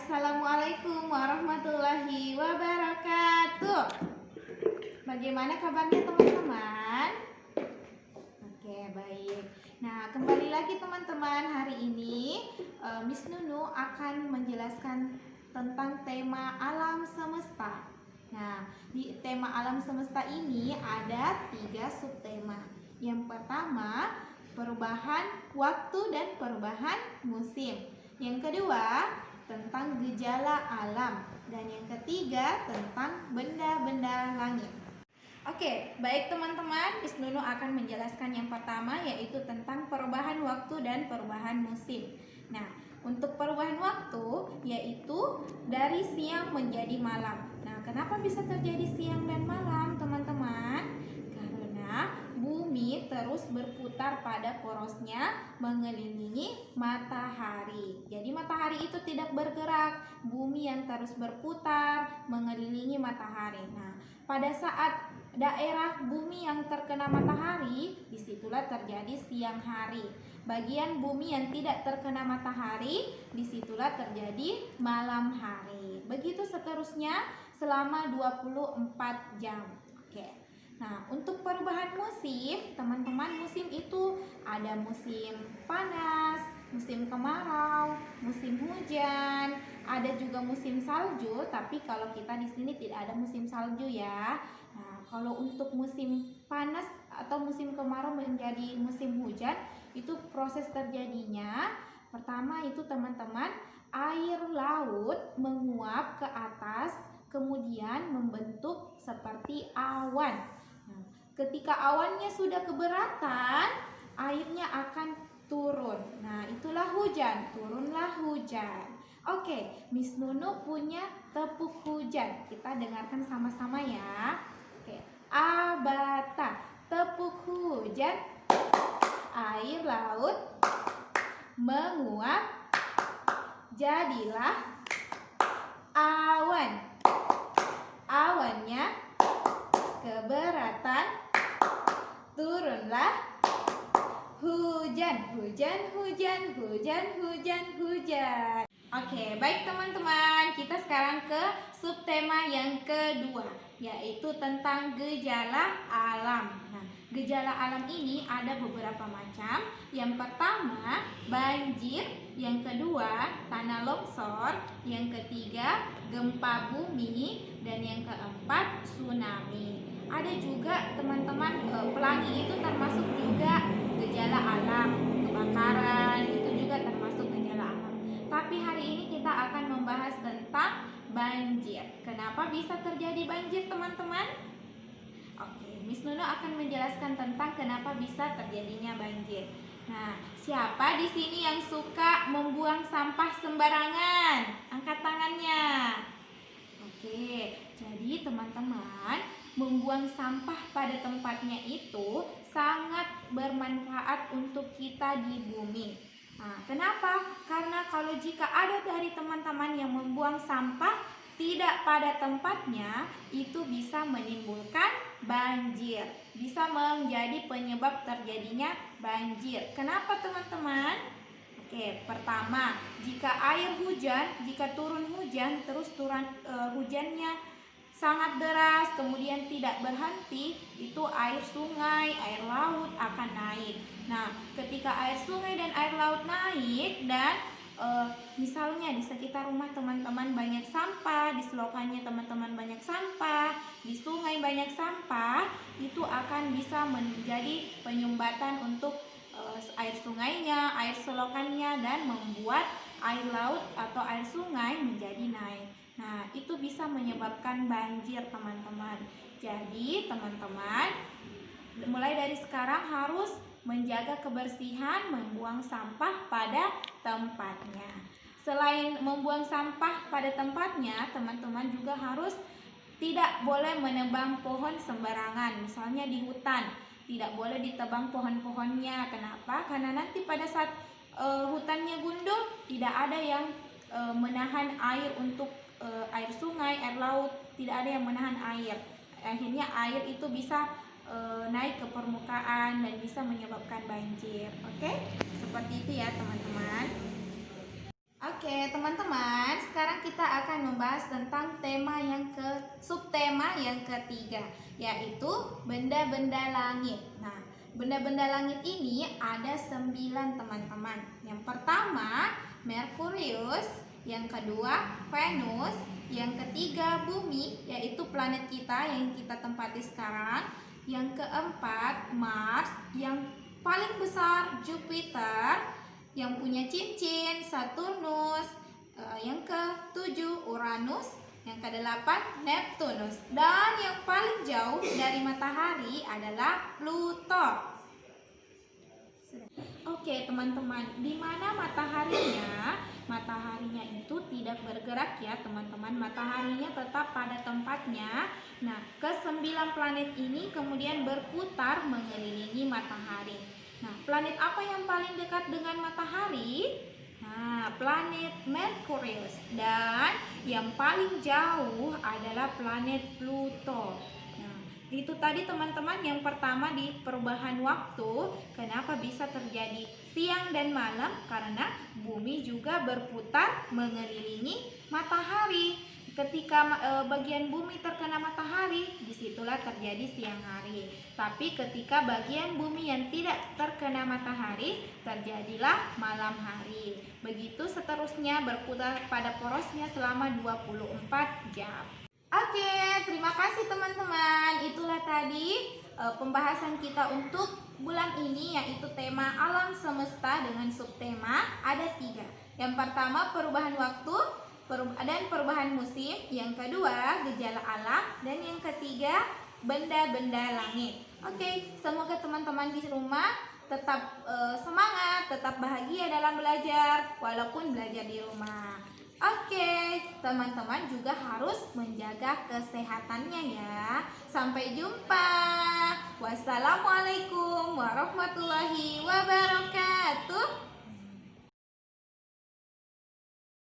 Assalamualaikum warahmatullahi wabarakatuh. Bagaimana kabarnya teman-teman? Oke, baik. Nah, kembali lagi teman-teman. Hari ini Miss Nunu akan menjelaskan tentang tema alam semesta. Nah, di tema alam semesta ini ada 3 subtema. Yang pertama, perubahan waktu dan perubahan musim. Yang kedua, tentang gejala alam. Dan yang ketiga, tentang benda-benda langit. Oke, baik teman-teman, Miss Nunu akan menjelaskan yang pertama, yaitu tentang perubahan waktu dan perubahan musim. Nah, untuk perubahan waktu, yaitu dari siang menjadi malam. Nah, kenapa bisa terjadi siang dan malam, teman-teman? Karena bumi terus berputar pada porosnya mengelilingi matahari. Jadi matahari itu tidak bergerak, bumi yang terus berputar mengelilingi matahari. Nah, pada saat daerah bumi yang terkena matahari, disitulah terjadi siang hari. Bagian bumi yang tidak terkena matahari, disitulah terjadi malam hari. Begitu seterusnya selama 24 jam. Oke. Nah, untuk perubahan musim, teman-teman, musim itu ada musim panas, musim kemarau, musim hujan, ada juga musim salju, tapi kalau kita di sini tidak ada musim salju ya. Nah, kalau untuk musim panas atau musim kemarau menjadi musim hujan, itu proses terjadinya pertama itu teman-teman, air laut menguap ke atas, kemudian membentuk seperti awan. Nah, ketika awannya sudah keberatan, airnya akan turun. Nah, itulah hujan, turunlah hujan. Oke, Miss Nunu punya tepuk hujan. Kita dengarkan sama-sama ya. Oke, abata, tepuk hujan, air laut menguap, jadilah awan. Awannya keberatan, turunlah hujan. Hujan, hujan, hujan, hujan, hujan. Oke, baik teman-teman, kita sekarang ke subtema yang kedua, yaitu tentang gejala alam. Nah, gejala alam ini ada beberapa macam. Yang pertama, banjir. Yang kedua, tanah longsor. Yang ketiga, gempa bumi. Dan yang keempat, tsunami. Ada juga teman-teman, pelangi itu termasuk juga gejala alam. Kebakaran itu juga termasuk gejala alam. Tapi hari ini kita akan membahas tentang banjir. Kenapa bisa terjadi banjir, teman-teman? Oke, Miss Nunu akan menjelaskan tentang kenapa bisa terjadinya banjir. Nah, siapa di sini yang suka membuang sampah sembarangan? Angkat tangannya. Oke, jadi teman-teman, membuang sampah pada tempatnya itu sangat bermanfaat untuk kita di bumi. Nah, kenapa? Karena kalau jika ada dari teman-teman yang membuang sampah tidak pada tempatnya, itu bisa menimbulkan banjir. Bisa menjadi penyebab terjadinya banjir. Kenapa teman-teman? Oke, pertama, jika air hujan, jika turun hujan, terus hujannya sangat deras, kemudian tidak berhenti, itu air sungai, air laut akan naik. Nah, ketika air sungai dan air laut naik dan misalnya di sekitar rumah teman-teman banyak sampah, di selokannya teman-teman banyak sampah, di sungai banyak sampah, itu akan bisa menjadi penyumbatan untuk air sungainya, air selokannya, dan membuat air laut atau air sungai menjadi naik. Nah, itu bisa menyebabkan banjir, teman-teman. Jadi, teman-teman, mulai dari sekarang harus menjaga kebersihan, membuang sampah pada tempatnya. Selain membuang sampah pada tempatnya, teman-teman juga harus tidak boleh menebang pohon sembarangan. Misalnya di hutan, tidak boleh ditebang pohon-pohonnya. Kenapa? Karena nanti pada saat hutannya gundul, tidak ada yang menahan air untuk air sungai, air laut, tidak ada yang menahan air. Akhirnya air itu bisa naik ke permukaan dan bisa menyebabkan banjir. Oke? Seperti itu ya, teman-teman. Oke, teman-teman, sekarang kita akan membahas tentang subtema yang ketiga, yaitu benda-benda langit. Nah, benda-benda langit ini ada 9, teman-teman. Yang pertama, Merkurius, yang kedua, Venus, yang ketiga, Bumi, yaitu planet kita yang kita tempati sekarang. Yang keempat, Mars, yang paling besar, Jupiter, yang punya cincin Saturnus, yang ke-7 Uranus, yang ke-8 Neptunus, dan yang paling jauh dari matahari adalah Pluto. Oke, teman-teman, di mana mataharinya? Mataharinya itu tidak bergerak ya, teman-teman. Mataharinya tetap pada tempatnya. Nah, ke-9 planet ini kemudian berputar mengelilingi matahari. Nah, planet apa yang paling dekat dengan matahari? Nah, planet Merkurius. Dan yang paling jauh adalah planet Pluto. Nah, itu tadi teman-teman, yang pertama di perubahan waktu. Kenapa bisa terjadi siang dan malam? Karena bumi juga berputar mengelilingi matahari. Ketika bagian bumi terkena matahari, disitulah terjadi siang hari. Tapi ketika bagian bumi yang tidak terkena matahari, terjadilah malam hari. Begitu seterusnya, berputar pada porosnya selama 24 jam. Oke, terima kasih teman-teman. Itulah tadi pembahasan kita untuk bulan ini, yaitu tema alam semesta dengan subtema ada 3. Yang pertama, perubahan waktu dan perubahan musim. Yang kedua, gejala alam. Dan yang ketiga, benda-benda langit. Oke, semoga teman-teman di rumah tetap semangat, tetap bahagia dalam belajar walaupun belajar di rumah. Oke, teman-teman juga harus menjaga kesehatannya ya. Sampai jumpa. Wassalamualaikum warahmatullahi wabarakatuh.